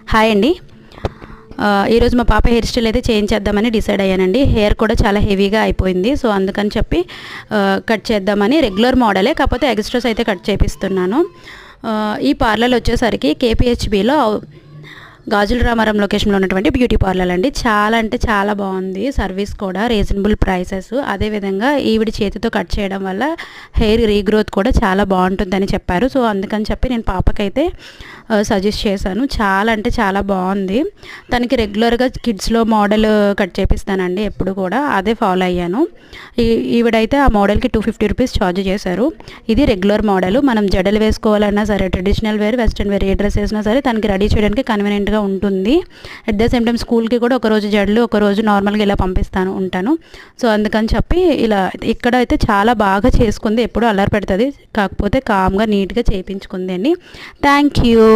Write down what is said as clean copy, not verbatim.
Hi అండి. ఈరోజు మా పాప హెయిర్ స్టైల్ అయితే చేయించేద్దామని డిసైడ్ అయ్యానండి. హెయిర్ కూడా చాలా హెవీగా అయిపోయింది. సో అందుకని చెప్పి కట్ చేద్దామని, రెగ్యులర్ మోడలే కాకపోతే ఎక్స్ట్రాస్ అయితే కట్ చేపిస్తున్నాను. ఈ పార్లర్ వచ్చేసరికి కేపీహెచ్బిలో గాజుల రామారం లొకేషన్లో ఉన్నటువంటి బ్యూటీ పార్లర్ అండి. చాలా అంటే చాలా బాగుంది. సర్వీస్ కూడా రీజనబుల్ ప్రైసెస్. అదేవిధంగా ఈవిడ చేతితో కట్ చేయడం వల్ల హెయిర్ రీగ్రోత్ కూడా చాలా బాగుంటుందని చెప్పారు. సో అందుకని చెప్పి నేను పాపకైతే సజెస్ట్ చేశాను. చాలా అంటే చాలా బాగుంది. తనకి రెగ్యులర్గా కిడ్స్లో మోడల్ కట్ చేపిస్తానండి ఎప్పుడు కూడా, అదే ఫాలో అయ్యాను. ఈవిడైతే ఆ మోడల్కి 250 రూపీస్ ఛార్జ్ చేశారు. ఇది రెగ్యులర్ మోడల్. మనం జడలు వేసుకోవాలన్నా సరే, ట్రెడిషనల్ వేర్, వెస్ట్రన్ వేర్ ఏ డ్రెస్ వేసినా సరే తనకి రెడీ చేయడానికి కన్వీనియంట్గా ఉంటుంది. అట్ ద సేమ్ టైం స్కూల్కి కూడా ఒకరోజు జడలు, ఒకరోజు నార్మల్గా ఇలా ఉంటాను. సో అందుకని చెప్పి ఇలా ఇక్కడ అయితే చాలా బాగా చేసుకుంది. ఎప్పుడు అల్లరి పెడుతుంది, కాకపోతే కామ్గా నీట్గా చేయించుకుంది అండి. Thank you.